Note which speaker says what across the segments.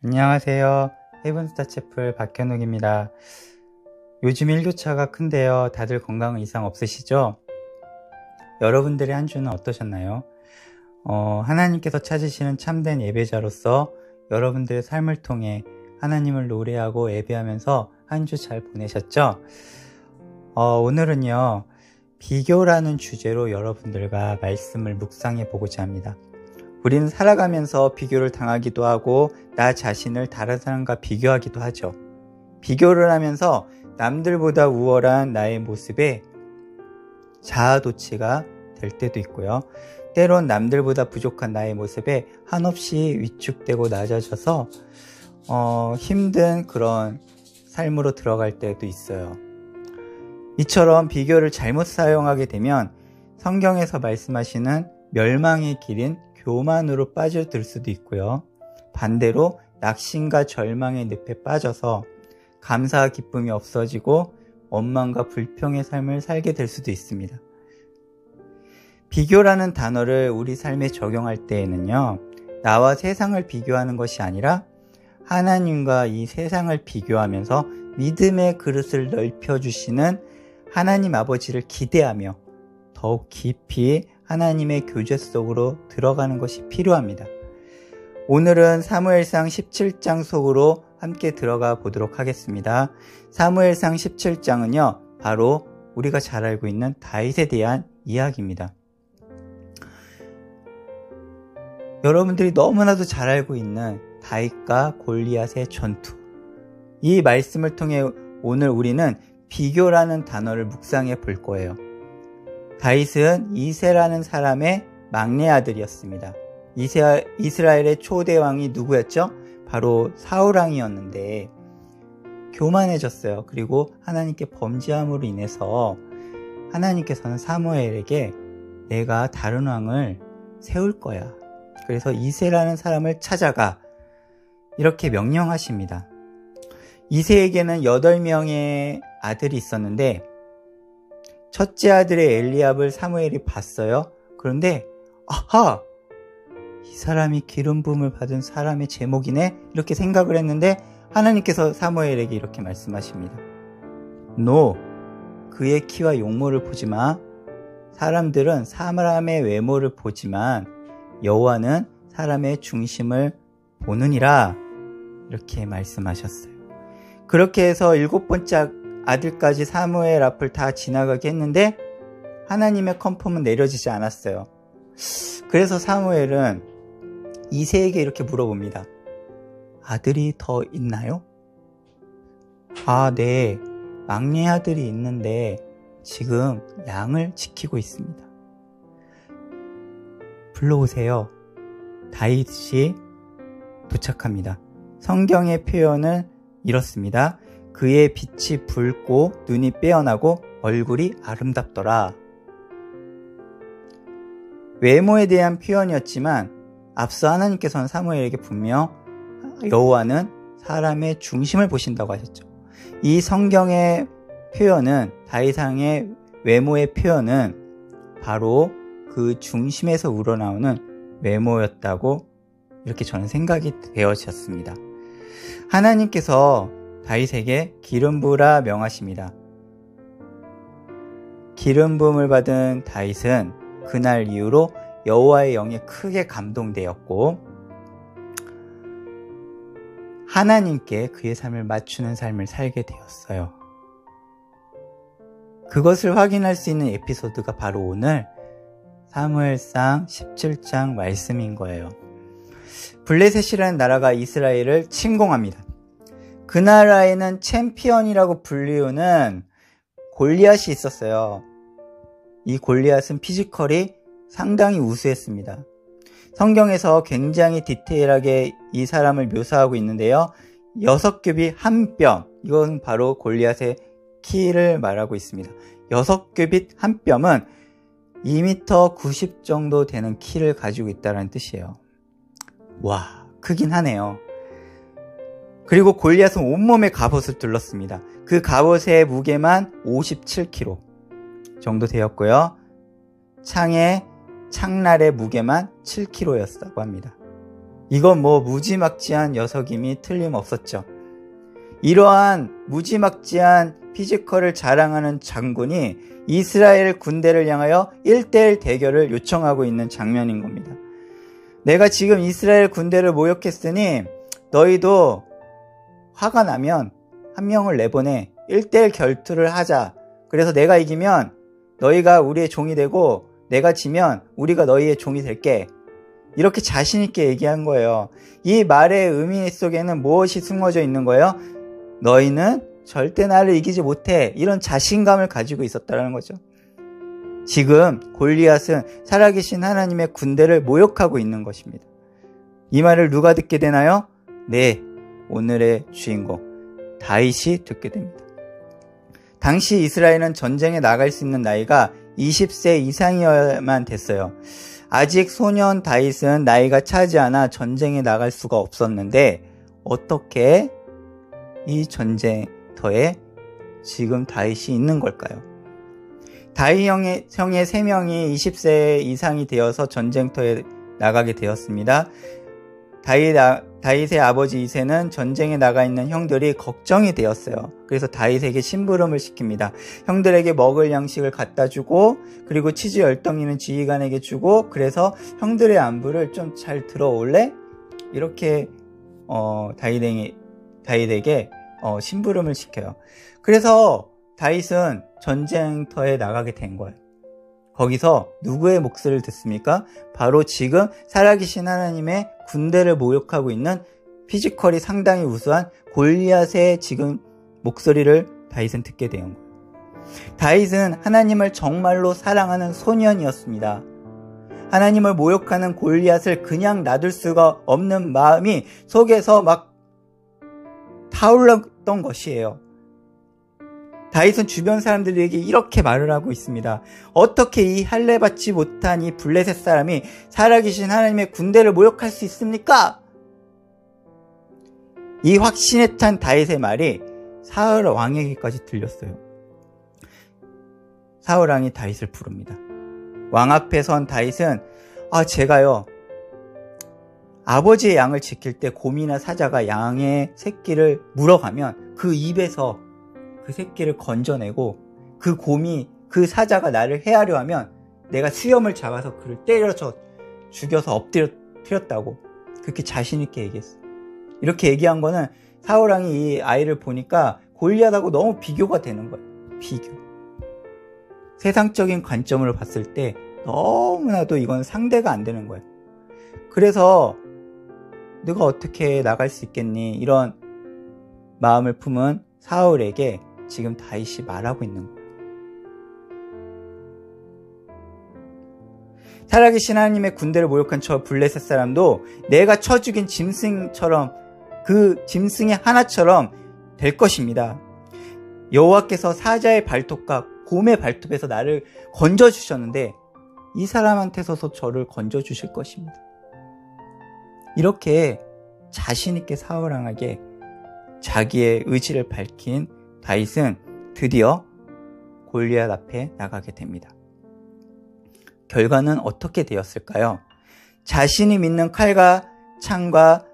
Speaker 1: 안녕하세요. 헤븐스타 채플 박현욱입니다. 요즘 일교차가 큰데요. 다들 건강 이상 없으시죠? 여러분들의 한 주는 어떠셨나요? 하나님께서 찾으시는 참된 예배자로서 여러분들의 삶을 통해 하나님을 노래하고 예배하면서 한 주 잘 보내셨죠? 오늘은요, 비교라는 주제로 여러분들과 말씀을 묵상해 보고자 합니다. 우리는 살아가면서 비교를 당하기도 하고 나 자신을 다른 사람과 비교하기도 하죠. 비교를 하면서 남들보다 우월한 나의 모습에 자아도취가 될 때도 있고요. 때론 남들보다 부족한 나의 모습에 한없이 위축되고 낮아져서 힘든 그런 삶으로 들어갈 때도 있어요. 이처럼 비교를 잘못 사용하게 되면 성경에서 말씀하시는 멸망의 길인 교만으로 빠져들 수도 있고요. 반대로 낙심과 절망의 늪에 빠져서 감사와 기쁨이 없어지고 원망과 불평의 삶을 살게 될 수도 있습니다. 비교라는 단어를 우리 삶에 적용할 때에는요, 나와 세상을 비교하는 것이 아니라 하나님과 이 세상을 비교하면서 믿음의 그릇을 넓혀주시는 하나님 아버지를 기대하며 더욱 깊이 하나님의 교제 속으로 들어가는 것이 필요합니다. 오늘은 사무엘상 17장 속으로 함께 들어가 보도록 하겠습니다. 사무엘상 17장은요, 바로 우리가 잘 알고 있는 다윗에 대한 이야기입니다. 여러분들이 너무나도 잘 알고 있는 다윗과 골리앗의 전투. 이 말씀을 통해 오늘 우리는 비교라는 단어를 묵상해 볼 거예요. 다윗은 이새라는 사람의 막내 아들이었습니다. 이스라엘의 초대 왕이 누구였죠? 바로 사울왕이었는데 교만해졌어요. 그리고 하나님께 범죄함으로 인해서 하나님께서는 사무엘에게 내가 다른 왕을 세울 거야. 그래서 이새라는 사람을 찾아가 이렇게 명령하십니다. 이새에게는 8명의 아들이 있었는데 첫째 아들의 엘리압을 사무엘이 봤어요. 그런데 아하! 이 사람이 기름 부음을 받은 사람의 제목이네? 이렇게 생각을 했는데 하나님께서 사무엘에게 이렇게 말씀하십니다. 너 그의 키와 용모를 보지 마. 사람들은 사람의 외모를 보지만 여호와는 사람의 중심을 보느니라. 이렇게 말씀하셨어요. 그렇게 해서 7번째 아들까지 사무엘 앞을 다 지나가게 했는데 하나님의 컨펌은 내려지지 않았어요. 그래서 사무엘은 이새에게 이렇게 물어봅니다. 아들이 더 있나요? 네. 막내 아들이 있는데 지금 양을 지키고 있습니다. 불러오세요. 다윗이 도착합니다. 성경의 표현은 이렇습니다. 그의 빛이 붉고 눈이 빼어나고 얼굴이 아름답더라. 외모에 대한 표현이었지만 앞서 하나님께서는 사무엘에게 분명 여호와는 사람의 중심을 보신다고 하셨죠. 이 성경의 표현은 다윗왕의 외모의 표현은 바로 그 중심에서 우러나오는 외모였다고 이렇게 저는 생각이 되어졌습니다. 하나님께서 다윗에게 기름 부으라 명하십니다. 기름 부음을 받은 다윗은 그날 이후로 여호와의 영에 크게 감동되었고 하나님께 그의 삶을 맞추는 삶을 살게 되었어요. 그것을 확인할 수 있는 에피소드가 바로 오늘 사무엘상 17장 말씀인 거예요. 블레셋이라는 나라가 이스라엘을 침공합니다. 그 나라에는 챔피언이라고 불리우는 골리앗이 있었어요. 이 골리앗은 피지컬이 상당히 우수했습니다. 성경에서 굉장히 디테일하게 이 사람을 묘사하고 있는데요. 6규빗 한 뼘, 이건 바로 골리앗의 키를 말하고 있습니다. 6규빗 한 뼘은 2m 90 정도 되는 키를 가지고 있다는 뜻이에요. 와, 크긴 하네요. 그리고 골리앗은 온몸에 갑옷을 둘렀습니다. 그 갑옷의 무게만 57kg 정도 되었고요. 창날의 무게만 7kg였다고 합니다. 이건 뭐 무지막지한 녀석임이 틀림없었죠. 이러한 무지막지한 피지컬을 자랑하는 장군이 이스라엘 군대를 향하여 1대1 대결을 요청하고 있는 장면인 겁니다. 내가 지금 이스라엘 군대를 모욕했으니 너희도 화가 나면 한 명을 내보내 1대1 결투를 하자. 그래서 내가 이기면 너희가 우리의 종이 되고 내가 지면 우리가 너희의 종이 될게. 이렇게 자신 있게 얘기한 거예요. 이 말의 의미 속에는 무엇이 숨어져 있는 거예요? 너희는 절대 나를 이기지 못해. 이런 자신감을 가지고 있었다는 거죠. 지금 골리앗은 살아계신 하나님의 군대를 모욕하고 있는 것입니다. 이 말을 누가 듣게 되나요? 네, 오늘의 주인공 다윗이 듣게 됩니다. 당시 이스라엘은 전쟁에 나갈 수 있는 나이가 20세 이상이어야만 됐어요. 아직 소년 다윗은 나이가 차지 않아 전쟁에 나갈 수가 없었는데 어떻게 이 전쟁터에 지금 다윗이 있는 걸까요? 다윗 형의 3명이 20세 이상이 되어서 전쟁터에 나가게 되었습니다. 다윗의 아버지 이새는 전쟁에 나가 있는 형들이 걱정이 되었어요. 그래서 다윗에게 심부름을 시킵니다. 형들에게 먹을 양식을 갖다 주고 그리고 치즈 10덩이는 지휘관에게 주고 그래서 형들의 안부를 좀 잘 들어올래? 이렇게 다윗에게 심부름을 시켜요. 그래서 다윗은 전쟁터에 나가게 된 거예요. 거기서 누구의 목소리를 듣습니까? 바로 지금 살아계신 하나님의 군대를 모욕하고 있는 피지컬이 상당히 우수한 골리앗의 지금 목소리를 다윗은 듣게 된 거예요. 다윗은 하나님을 정말로 사랑하는 소년이었습니다. 하나님을 모욕하는 골리앗을 그냥 놔둘 수가 없는 마음이 속에서 막 타올랐던 것이에요. 다윗은 주변 사람들에게 이렇게 말을 하고 있습니다. 어떻게 이 할례받지 못한 이 블레셋 사람이 살아계신 하나님의 군대를 모욕할 수 있습니까? 이 확신에 찬 다윗의 말이 사울 왕에게까지 들렸어요. 사울 왕이 다윗을 부릅니다. 왕 앞에 선 다윗은 제가요 아버지의 양을 지킬 때 곰이나 사자가 양의 새끼를 물어가면 그 입에서 그 새끼를 건져내고 그 사자가 나를 해하려 하면 내가 수염을 잡아서 그를 때려서 죽여서 엎드렸다고 그렇게 자신 있게 얘기했어요. 이렇게 얘기한 거는 사울왕이 이 아이를 보니까 골리앗하고 너무 비교가 되는 거예요. 비교. 세상적인 관점으로 봤을 때 너무나도 이건 상대가 안 되는 거예요. 그래서 너가 어떻게 나갈 수 있겠니? 이런 마음을 품은 사울에게 지금 다윗이 말하고 있는 거예요. 살아계신 하나님의 군대를 모욕한 저 블레셋 사람도 내가 쳐 죽인 짐승처럼 그 짐승의 하나처럼 될 것입니다. 여호와께서 사자의 발톱과 곰의 발톱에서 나를 건져주셨는데 이 사람한테서도 저를 건져주실 것입니다. 이렇게 자신있게 사울왕에게 자기의 의지를 밝힌 다윗은 드디어 골리앗 앞에 나가게 됩니다. 결과는 어떻게 되었을까요? 자신이 믿는 칼과 창과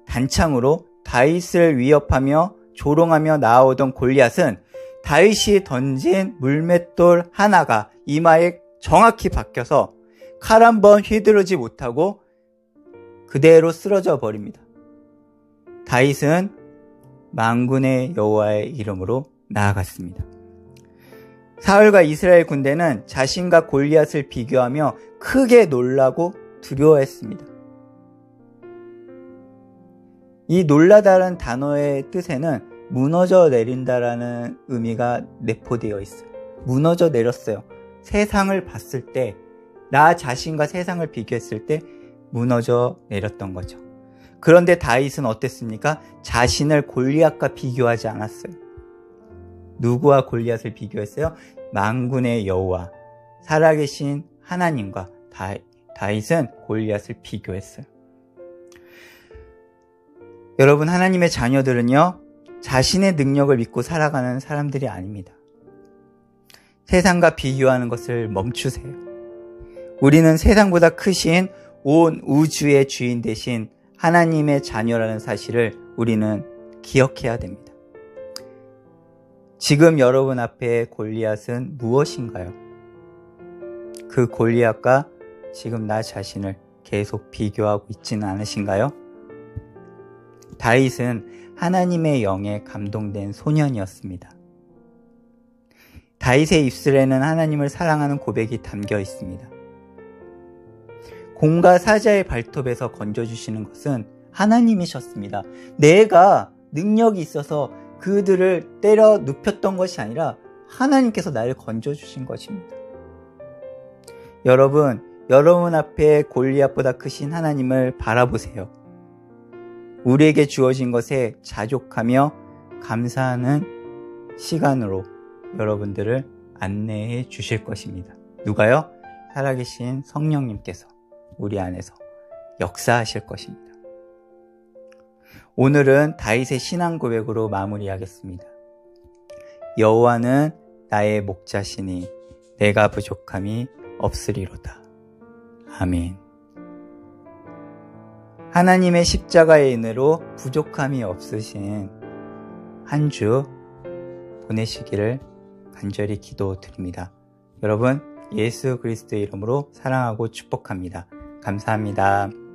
Speaker 1: 단창으로 다윗을 위협하며 조롱하며 나아오던 골리앗은 다윗이 던진 물맷돌 하나가 이마에 정확히 박혀서 칼 한 번 휘두르지 못하고 그대로 쓰러져 버립니다. 다윗은 만군의 여호와의 이름으로 나아갔습니다. 사울과 이스라엘 군대는 자신과 골리앗을 비교하며 크게 놀라고 두려워했습니다. 이 놀라다라는 단어의 뜻에는 무너져 내린다라는 의미가 내포되어 있어요. 무너져 내렸어요. 세상을 봤을 때, 나 자신과 세상을 비교했을 때 무너져 내렸던 거죠. 그런데 다윗은 어땠습니까? 자신을 골리앗과 비교하지 않았어요. 누구와 골리앗을 비교했어요? 만군의 여호와, 살아계신 하나님과 다윗은 골리앗을 비교했어요. 여러분, 하나님의 자녀들은요, 자신의 능력을 믿고 살아가는 사람들이 아닙니다. 세상과 비교하는 것을 멈추세요. 우리는 세상보다 크신 온 우주의 주인 되신 하나님의 자녀라는 사실을 우리는 기억해야 됩니다. 지금 여러분 앞에 골리앗은 무엇인가요? 그 골리앗과 지금 나 자신을 계속 비교하고 있지는 않으신가요? 다윗은 하나님의 영에 감동된 소년이었습니다. 다윗의 입술에는 하나님을 사랑하는 고백이 담겨 있습니다. 공과 사자의 발톱에서 건져주시는 것은 하나님이셨습니다. 내가 능력이 있어서 그들을 때려 눕혔던 것이 아니라 하나님께서 나를 건져주신 것입니다. 여러분 앞에 골리앗보다 크신 하나님을 바라보세요. 우리에게 주어진 것에 자족하며 감사하는 시간으로 여러분들을 안내해 주실 것입니다. 누가요? 살아계신 성령님께서 우리 안에서 역사하실 것입니다. 오늘은 다윗의 신앙 고백으로 마무리하겠습니다. 여호와는 나의 목자시니 내가 부족함이 없으리로다. 아멘. 하나님의 십자가의 은혜로 부족함이 없으신 한 주 보내시기를 간절히 기도드립니다. 여러분, 예수 그리스도의 이름으로 사랑하고 축복합니다. 감사합니다.